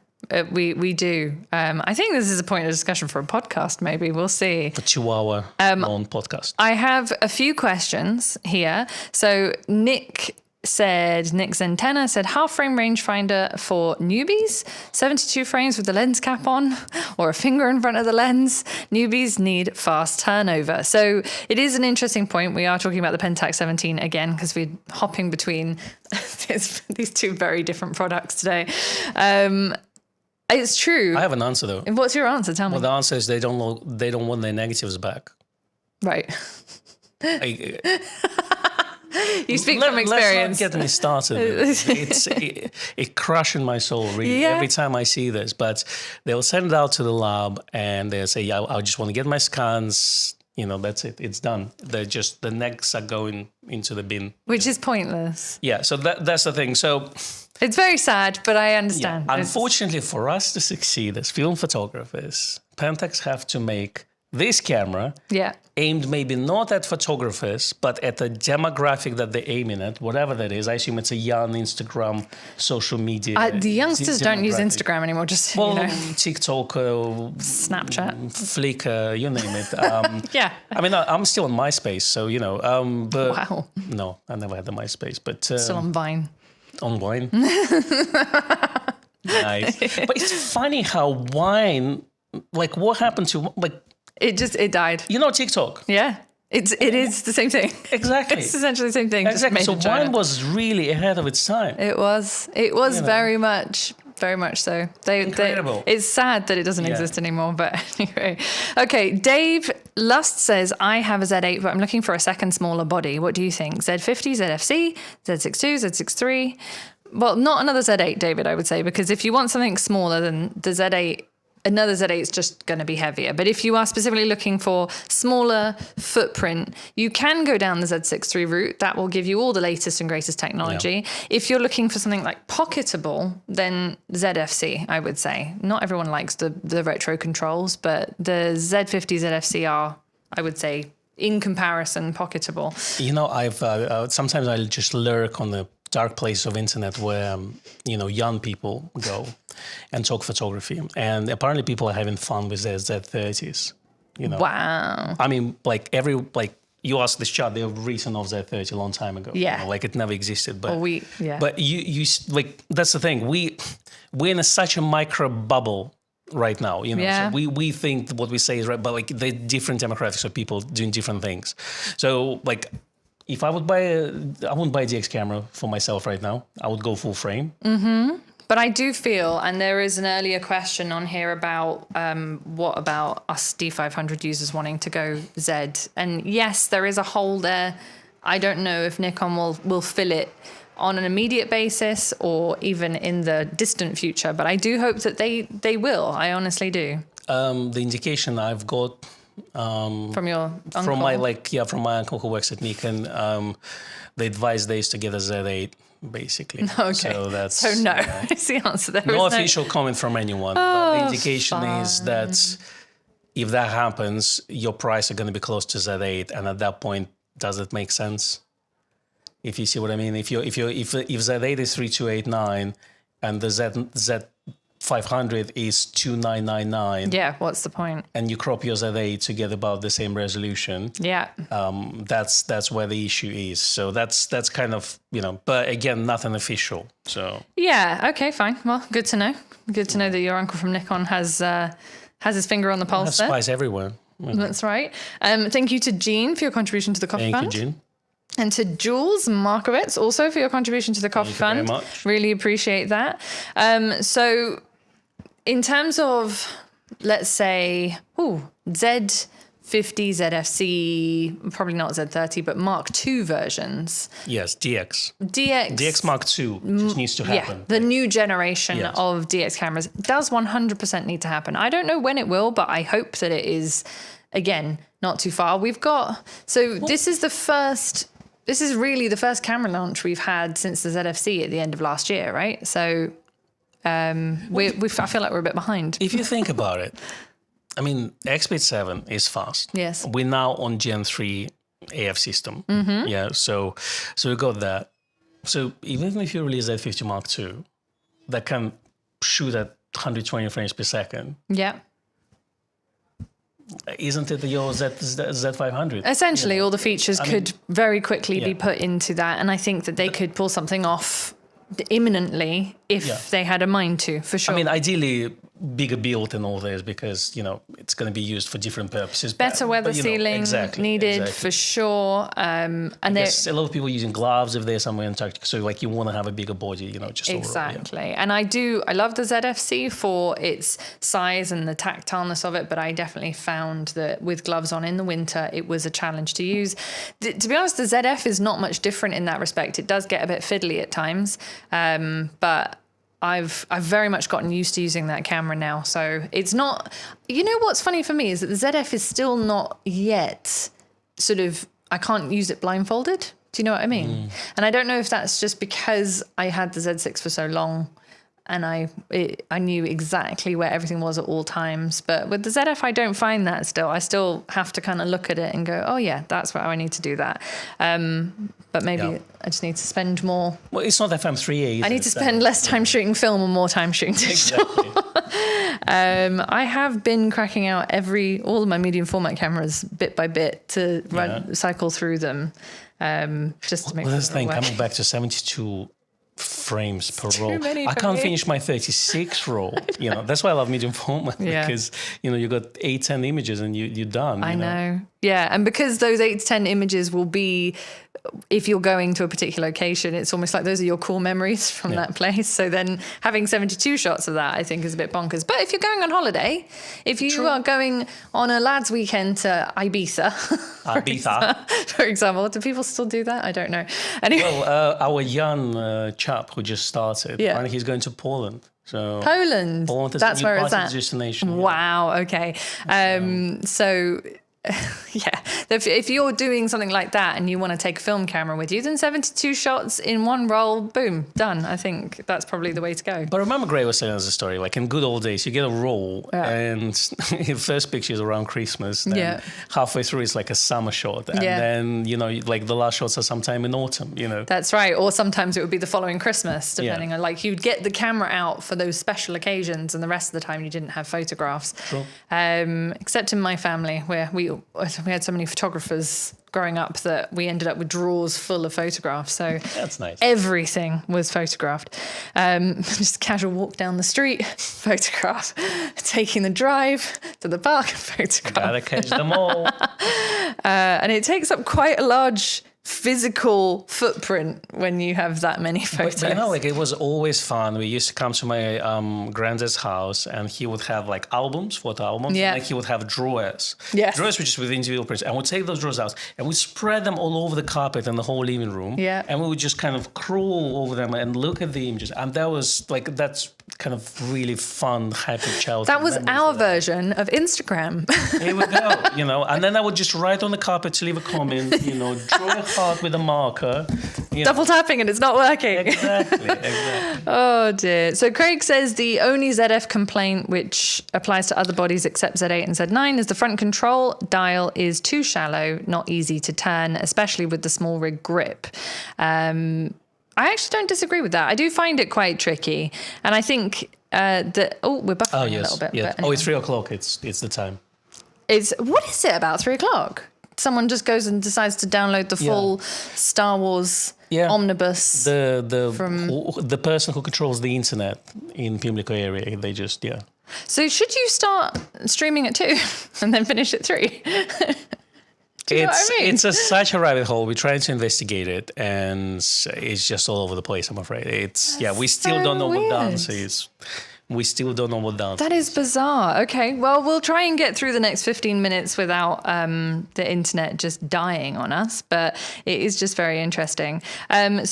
We do. I think this is a point of discussion for a podcast, maybe. We'll see. A 2-hour long podcast. I have a few questions here. So Nick Zentena said, half frame rangefinder for newbies, 72 frames with the lens cap on or a finger in front of the lens. Newbies need fast turnover. So it is an interesting point. We are talking about the Pentax 17 again, because we're hopping between these two very different products today. It's true. I have an answer though. What's your answer? Tell me. Well, the answer is they don't want their negatives back. Right. You speak from experience. Let's not get me started. It's crushing my soul really every time I see this. But they'll send it out to the lab and they'll say, "Yeah, I just want to get my scans." You know, that's it. It's done. The necks are going into the bin. Which is pointless. Yeah. So that's the thing. So. It's very sad, but I understand. Yeah. Unfortunately, for us to succeed as film photographers, Pentax have to make this camera aimed maybe not at photographers, but at a demographic that they're aiming at, whatever that is. I assume it's a young Instagram, social media. The youngsters don't use Instagram anymore, just, you know. TikTok, Snapchat, Flickr, you name it. Yeah. I mean, I'm still on MySpace, so, you know. But wow. No, I never had the MySpace. But still on Vine. On Wine. Nice. But it's funny how Wine, like what happened to, like... It died. You know TikTok? Yeah. It is the same thing. Exactly. It's essentially the same thing. Exactly. Just so made in China. Wine was really ahead of its time. It was very much very much so. Incredible. It's sad that it doesn't exist anymore, but anyway. Okay, Dave Lust says, I have a Z8, but I'm looking for a second smaller body. What do you think? Z50, ZFC, Z6 II, Z6 III? Well, not another Z8, David, I would say, because if you want something smaller, then the Z8, another Z8 is just going to be heavier. But if you are specifically looking for smaller footprint, you can go down the Z6 III route. That will give you all the latest and greatest technology. Yeah. If you're looking for something like pocketable, then ZFC, I would say. Not everyone likes the retro controls, but the Z50, ZFC are, I would say, in comparison, pocketable. You know, I've sometimes I'll just lurk on the dark place of internet where you know, young people go and talk photography, and apparently people are having fun with their Z30s. You know, wow. I mean, like you asked this chat, they've written off Z30 a long time ago. Yeah, you know, like it never existed. But but you like, that's the thing. We're in such a micro bubble right now, you know. Yeah. So we think what we say is right, but like the different demographics of people doing different things. So like, if I would I wouldn't buy a DX camera for myself right now. I would go full frame. Mm-hmm. But I do feel, and there is an earlier question on here about what about us D500 users wanting to go Z? And yes, there is a hole there. I don't know if Nikon will fill it on an immediate basis or even in the distant future, but I do hope that they will. I honestly do. The indication I've got from your uncle? From my uncle who works at Nikon, the advice there is to get a Z8, basically. Okay. So no, it's the answer. There no is official comment from anyone. But the indication is that if that happens, your price are going to be close to Z8, and at that point, does it make sense? If you see what I mean, if Z8 is 3289 and the Z500 is 2999. Yeah, what's the point? And you crop your Z8 to get about the same resolution. Yeah. That's where the issue is. So that's kind of, you know, but again, nothing official. So yeah, okay, fine. Well, good to know. Good to know that your uncle from Nikon has his finger on the pulse there. Spies everywhere. That's right. Thank you to Jean for your contribution to the coffee fund. Thank you, Jean. And to Jules Markowitz also for your contribution to the coffee fund. Very much. Really appreciate that. So in terms of, let's say, Z50, ZFC, probably not Z30, but Mark II versions. Yes, DX. DX Mark II just needs to happen. Yeah, the new generation of DX cameras does 100% need to happen. I don't know when it will, but I hope that it is, again, not too far. We've got, this is really the first camera launch we've had since the ZFC at the end of last year, right? So I feel like we're a bit behind. If you think about it, I mean, X-Speed 7 is fast. Yes. We're now on Gen 3 AF system. Mm-hmm. Yeah, so we got that. So even if you release Z50 Mark II, that can shoot at 120 frames per second. Yeah. Isn't it your Z500? Essentially, all the features could very quickly be put into that, and I think that they could pull something off imminently if they had a mind to, for sure. I mean, ideally, bigger build and all this, because, you know, it's going to be used for different purposes. Better weather sealing needed for sure. And there's a lot of people using gloves if they're somewhere in Antarctica, so like you want to have a bigger body, you know, just exactly. Overall, and I love the ZFC for its size and the tactileness of it, but I definitely found that with gloves on in the winter, it was a challenge to use. To be honest, the ZF is not much different in that respect. It does get a bit fiddly at times, but I've very much gotten used to using that camera now. So it's not, you know, what's funny for me is that the ZF is still not yet sort of, I can't use it blindfolded. Do you know what I mean? And I don't know if that's just because I had the Z6 for so long and I knew exactly where everything was at all times. But with the ZF, I don't find that still. I still have to kind of look at it and go, oh yeah, that's where I need to do that. But maybe I just need to spend more. Well, it's not FM3A. I need to spend less time shooting film and more time shooting digital. Exactly. I have been cracking out all of my medium format cameras bit by bit to cycle through them, just to make sure. This thing coming back to 72 frames per roll. I can't finish my 36 roll. You know, that's why I love medium format because, you know, you got 8-10 images and you're done. I know. Yeah, and because those 8 to 10 images will be, if you're going to a particular location, it's almost like those are your core memories from that place. So then having 72 shots of that, I think, is a bit bonkers. But if you're going on holiday, if you are going on a lads' weekend to Ibiza, for example, do people still do that? I don't know. Anyway. Well, our young chap who just started, and he's going to Poland. So Poland that's where it's at. Destination. Wow. Okay. So. Yeah, if you're doing something like that and you want to take a film camera with you, then 72 shots in one roll, boom, done. I think that's probably the way to go. But remember Gray was saying as a story, like in good old days, you get a roll and the first picture is around Christmas. Then halfway through it's like a summer shot. And then, you know, like the last shots are sometime in autumn, you know. That's right. Or sometimes it would be the following Christmas, depending on, like, you'd get the camera out for those special occasions and the rest of the time you didn't have photographs. Sure. Except in my family, where we had so many photographers growing up that we ended up with drawers full of photographs. So that's nice. Everything was photographed. Just a casual walk down the street, photograph. Taking the drive to the park, photograph. Gotta catch them all. And it takes up quite a large physical footprint when you have that many photos. But you know, like, it was always fun. We used to come to my granddad's house and he would have like albums, photo albums, and like he would have drawers. Drawers were just with individual prints, and we'd take those drawers out and we'd spread them all over the carpet in the whole living room. And we would just kind of crawl over them and look at the images. And that was like, that's kind of really fun, happy childhood. That was our version of Instagram. Here we go, you know. And then I would just write on the carpet to leave a comment, you know, draw a heart with a marker. Double tapping and it's not working. Exactly. Oh dear. So Craig says the only ZF complaint which applies to other bodies except Z8 and Z9 is the front control dial is too shallow, not easy to turn, especially with the small rig grip. I actually don't disagree with that. I do find it quite tricky. And I think that... Oh, we're buffering a little bit. Yeah. Anyway. It's 3 o'clock. It's the time. What is it about 3 o'clock? Someone just goes and decides to download the full Star Wars omnibus. The person who controls the internet in Pimlico area, they just, So should you start streaming at 2 and then finish at 3? Do you know what I mean? It's such a rabbit hole. We're trying to investigate it, and it's just all over the place, I'm afraid. We still don't know what the answer is. We still don't know what the answer is. That is bizarre. Okay, well, we'll try and get through the next 15 minutes without the internet just dying on us, but it is just very interesting. I've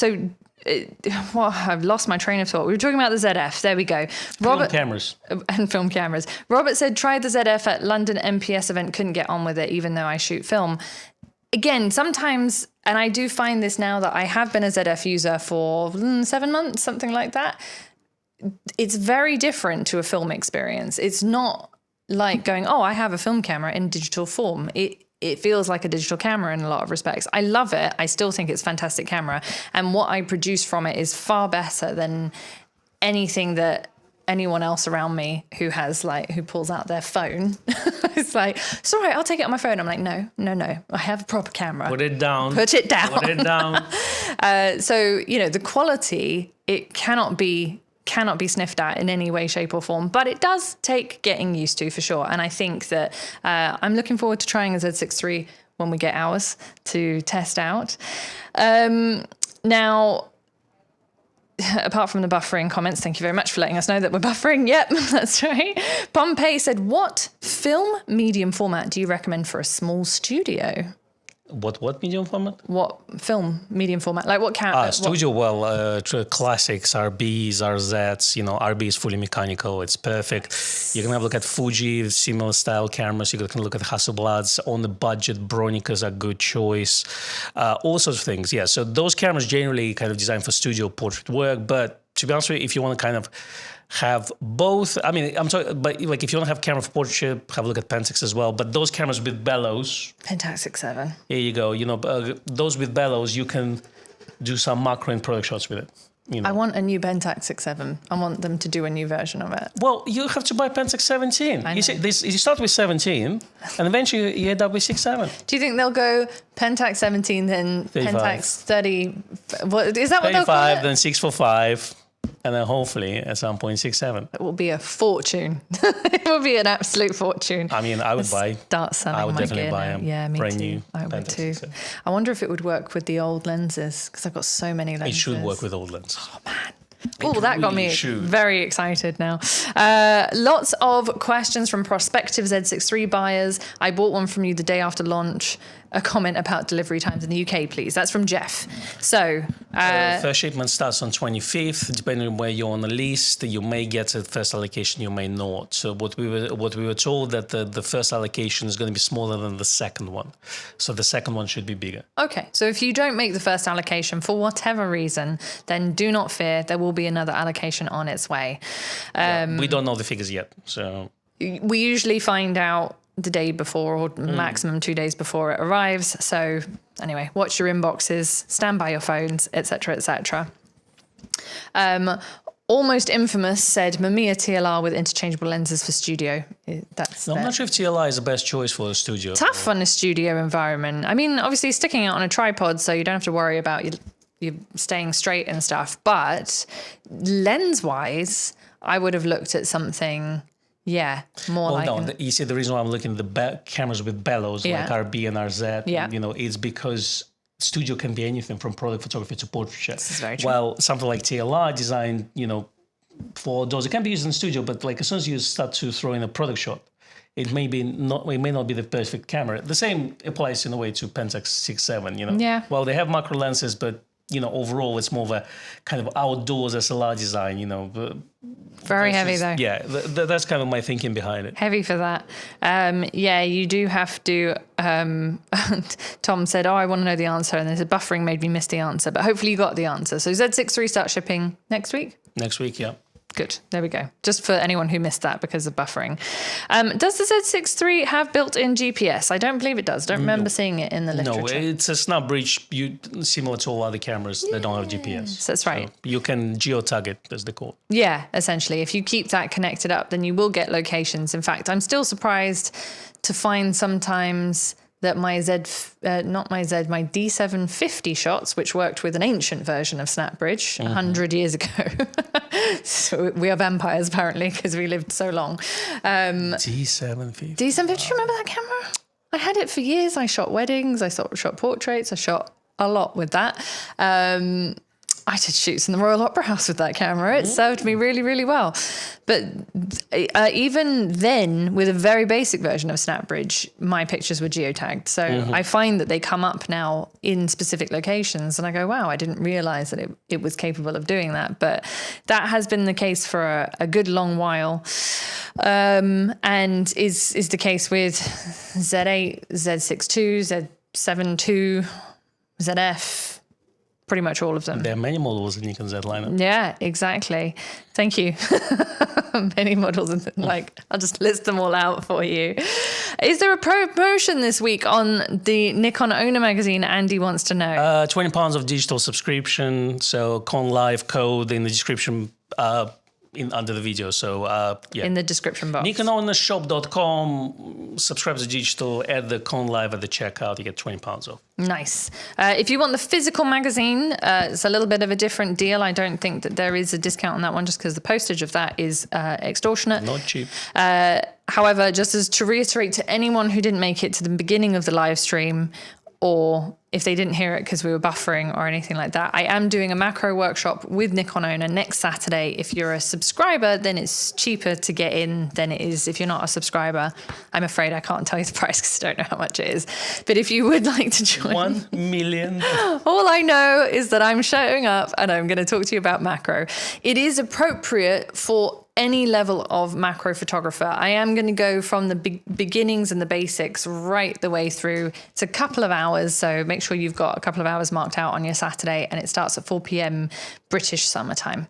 lost my train of thought. We were talking about the ZF. There we go. Film cameras. And film cameras. Robert said, tried the ZF at London MPS event, couldn't get on with it, even though I shoot film. Again, sometimes, and I do find this now that I have been a ZF user for 7 months, something like that. It's very different to a film experience. It's not like going, oh, I have a film camera in digital form. It feels like a digital camera in a lot of respects. I love it. I still think it's a fantastic camera. And what I produce from it is far better than anything that anyone else around me who pulls out their phone. It's like, it's all right, I'll take it on my phone. I'm like, no. I have a proper camera. Put it down. Put it down. Put it down. So, you know, the quality, it cannot be sniffed at in any way, shape or form, but it does take getting used to for sure. And I think that I'm looking forward to trying a Z6 III when we get ours to test out. Now, apart from the buffering comments, thank you very much for letting us know that we're buffering. Yep, that's right. Pompey said, what film medium format do you recommend for a small studio? What medium format? What film medium format? Like what camera? Studio, classics, RBs, RZs, you know, RB is fully mechanical, it's perfect. You can have a look at Fuji, similar style cameras, you can look at Hasselblads, on the budget, Bronicas are good choice, all sorts of things, yeah. So those cameras generally kind of designed for studio portrait work, but to be honest with you, if you want to kind of have both, I mean, I'm talking, but like if you want to have camera for portraiture, have a look at Pentax as well. But those cameras with bellows, Pentax 6-7. Here you go. You know, those with bellows, you can do some macro and product shots with it. You know. I want a new Pentax 6-7. I want them to do a new version of it. Well, you have to buy Pentax 17. You see, you start with 17, and eventually you end up with 6-7. Do you think they'll go Pentax 17, then 35. Pentax 30? What is that? What 35, they'll call it? Then 645. And then hopefully at some point 6.7. It will be a fortune. It will be an absolute fortune. I mean, I would buy. Start selling I would my definitely gear buy now. a Yeah, me brand too. new I would Pentax too. 6.7. I wonder if it would work with the old lenses because I've got so many lenses. It should work with old lenses. Oh man. Oh, that got me should. very excited now. Lots of questions from prospective Z6 III buyers. I bought one from you the day after launch. A comment about delivery times in the UK, please. That's from Jeff. So, first shipment starts on 25th. Depending on where you're on the list, you may get a first allocation, you may not. So what we were told that the first allocation is going to be smaller than the second one. So the second one should be bigger. Okay, so if you don't make the first allocation for whatever reason, then do not fear. There will be another allocation on its way. We don't know the figures yet. So we usually find out the day before or maximum 2 days before it arrives. So anyway, watch your inboxes, stand by your phones, etc., etc. Almost Infamous said Mamiya TLR with interchangeable lenses for studio. I'm not sure if TLR is the best choice for a studio. Tough on a studio environment. I mean, obviously sticking it on a tripod so you don't have to worry about you staying straight and stuff. But lens-wise, I would have looked at something... Yeah, more like... No, you see, the reason why I'm looking at the cameras with bellows, like RB and RZ, is because studio can be anything from product photography to portraiture. This is very true. While something like TLR designed, for those, it can be used in studio, but like as soon as you start to throw in a product shot, it may not be the perfect camera. The same applies in a way to Pentax 6.7, Yeah. Well, they have macro lenses, but overall it's more of a kind of outdoors SLR design, Very heavy though. Yeah, that's kind of my thinking behind it. Heavy for that. You do have to... Tom said, I want to know the answer. And they said, buffering made me miss the answer. But hopefully you got the answer. So Z6 III starts shipping next week? Next week, yeah. Good. There we go. Just for anyone who missed that because of buffering. Does the Z6 III have built-in GPS? I don't believe it does. Don't remember seeing it in the literature. No, it's a snap bridge similar to all other cameras that don't have GPS. So that's right. So you can geotag it, that's the call. Yeah, essentially. If you keep that connected up, then you will get locations. In fact, I'm still surprised to find sometimes that my D750 shots, which worked with an ancient version of SnapBridge 100 years ago. So we are vampires, apparently, because we lived so long. D750. D750, do you remember that camera? I had it for years. I shot weddings. I shot portraits. I shot a lot with that. I did shoots in the Royal Opera House with that camera. It served me really, really well. But even then, with a very basic version of SnapBridge, my pictures were geotagged. So I find that they come up now in specific locations, and I go, wow, I didn't realize that it was capable of doing that. But that has been the case for a good long while, and is the case with Z8, Z6 II, Z7 II, ZF, pretty much all of them. There are many models in Nikon Z lineup. Yeah, exactly. Thank you. Many models, I'll just list them all out for you. Is there a promotion this week on the Nikon Owner magazine? Andy wants to know. £20 of digital subscription. So Kon Live code in the description under the video. So in the description box. NikonOwnershop.com. Subscribe to digital. Add the Kon Live at the checkout. You get £20 off. Nice. If you want the physical magazine, it's a little bit of a different deal. I don't think that there is a discount on that one just because the postage of that is extortionate. Not cheap. However, just as to reiterate to anyone who didn't make it to the beginning of the live stream, or if they didn't hear it because we were buffering or anything like that, I am doing a macro workshop with Nikon Owner next Saturday. If you're a subscriber, then it's cheaper to get in than it is if you're not a subscriber. I'm afraid I can't tell you the price because I don't know how much it is. But if you would like to join... 1 million. All I know is that I'm showing up and I'm going to talk to you about macro. It is appropriate for any level of macro photographer. I am going to go from the beginnings and the basics right the way through. It's a couple of hours, so make sure you've got a couple of hours marked out on your Saturday, and it starts at 4 p.m. British summertime.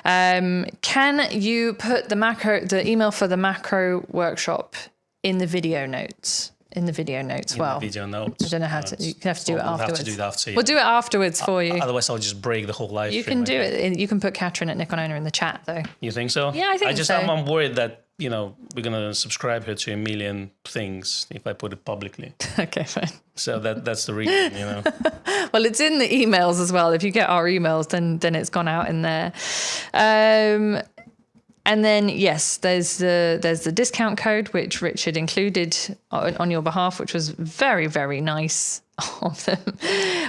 Can you put the email for the macro workshop in the video notes? In the video notes, The video notes. I don't know how to. You have to do it afterwards. We'll have to do it after. We'll do it afterwards for you. Otherwise, I'll just break the whole live stream. You can do it. You can put Catherine at Nikon Owner in the chat, though. You think so? Yeah, I think so. I'm worried that you know, we're gonna subscribe her to 1 million things if I put it publicly. Okay, fine. So that's the reason, you know. Well, it's in the emails as well. If you get our emails, then it's gone out in there. And then, yes, there's the discount code, which Richard included on your behalf, which was very, very nice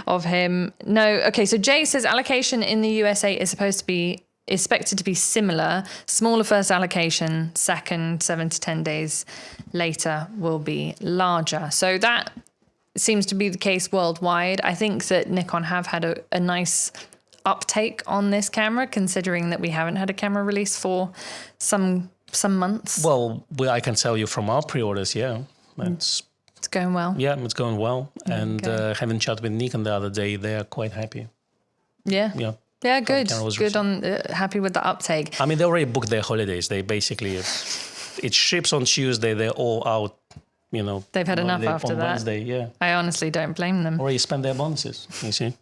of him. No, okay, so Jay says allocation in the USA is expected to be similar. Smaller first allocation, second 7 to 10 days later will be larger. So that seems to be the case worldwide. I think that Nikon have had a nice uptake on this camera, considering that we haven't had a camera release for some months. Well, I can tell you from our pre-orders, yeah, it's going well. Yeah, it's going well. And having chat with Nikon the other day, they are quite happy. Yeah. Yeah. Yeah, good. Good on happy with the uptake. I mean, they already booked their holidays. They basically, it ships on Tuesday. They're all out, you know. They've had enough after that. Wednesday, yeah. I honestly don't blame them. Already spent their bonuses, you see.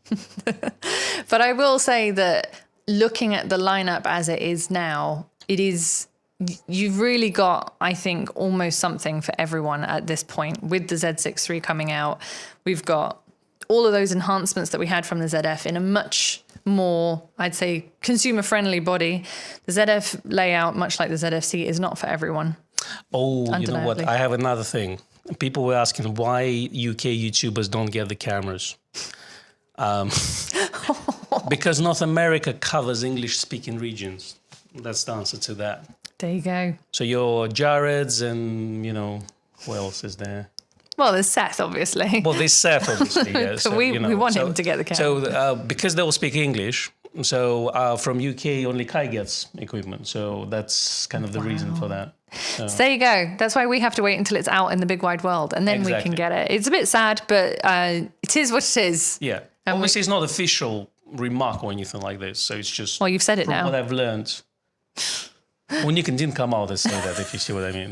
But I will say that looking at the lineup as it is now, you've really got, I think, almost something for everyone at this point. With the Z6 III coming out, we've got all of those enhancements that we had from the ZF in a much more, I'd say, consumer-friendly body. The ZF layout, much like the ZF-C, is not for everyone. Oh, you know what? I have another thing. People were asking why UK YouTubers don't get the cameras. Because North America covers English-speaking regions. That's the answer to that. There you go. So your Jareds and, you know, who else is there? Well, there's Seth, obviously. Well, there's Seth, obviously, yes. So we want him to get the camera. So because they all speak English, so from UK, only Kai gets equipment. So that's kind of the reason for that. So there you go. That's why we have to wait until it's out in the big wide world, and then we can get it. It's a bit sad, but it is what it is. Yeah. And obviously, it's not official remark or anything like this. So it's just... Well, you've said it now. What I've learned. Well, Nikon didn't come out and say that, if you see what I mean.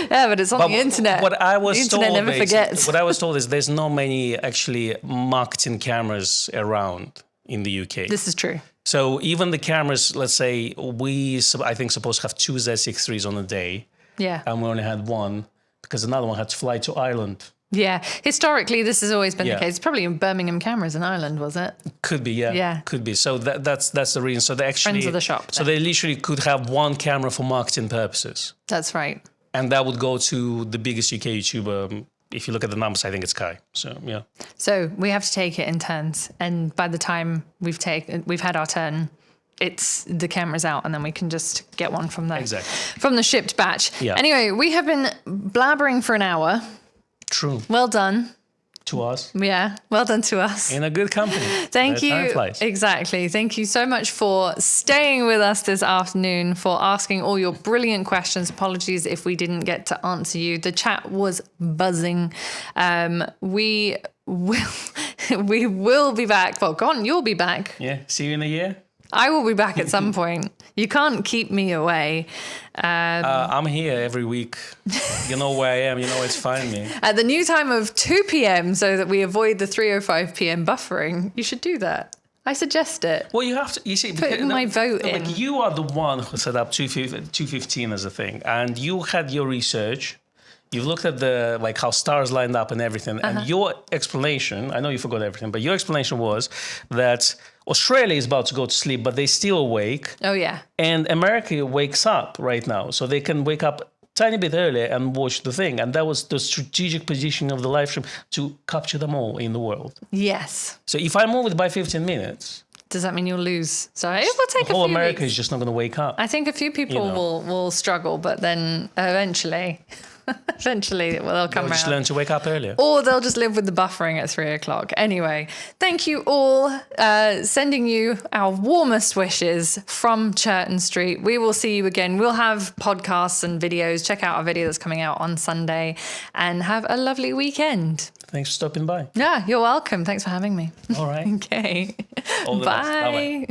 Yeah, but it's on the internet. What I was the internet told never forgets. What I was told is there's not many actually marketing cameras around in the UK. This is true. So even the cameras, let's say I think supposed to have 2 Z6 IIIs on a day. Yeah. And we only had one because another one had to fly to Ireland. Yeah. Historically, this has always been the case. Probably in Birmingham cameras in Ireland, was it? Could be, yeah. Yeah. Could be. So that's the reason. So they actually... Friends of the shop. So they literally could have one camera for marketing purposes. That's right. And that would go to the biggest UK YouTuber. If you look at the numbers, I think it's Kai. So, yeah. So we have to take it in turns. And by the time we've had our turn, the camera's out, and then we can just get one from from the shipped batch. Yeah. Anyway, we have been blabbering for an hour. True. Well done. To us. Yeah, well done to us. In a good company. Thank you. Exactly. Thank you so much for staying with us this afternoon, for asking all your brilliant questions. Apologies if we didn't get to answer you. The chat was buzzing. We will be back. Well, Kon, you'll be back. Yeah. See you in a year. I will be back at some point. You can't keep me away. I'm here every week. You know where I am. You know where to find me. At the new time of 2 p.m. so that we avoid the 3:05 p.m. buffering. You should do that. I suggest it. Well, you have to. You see, put my vote in. Like, you are the one who set up 215 as a thing, and you had your research. You've looked at how stars lined up and everything, and your explanation. I know you forgot everything, but your explanation was that Australia is about to go to sleep, but they still awake. Oh, yeah. And America wakes up right now, so they can wake up a tiny bit earlier and watch the thing. And that was the strategic positioning of the live stream, to capture them all in the world. Yes. So if I move it by 15 minutes... Does that mean you'll lose? So it will take a few whole America weeks. Is just not going to wake up. I think a few people will struggle, but then eventually... Eventually, they'll come around. They'll just learn to wake up earlier. Or they'll just live with the buffering at 3 o'clock. Anyway, thank you all. Sending you our warmest wishes from Churton Street. We will see you again. We'll have podcasts and videos. Check out our video that's coming out on Sunday. And have a lovely weekend. Thanks for stopping by. Yeah, you're welcome. Thanks for having me. All right. Okay. All the best. Bye-bye.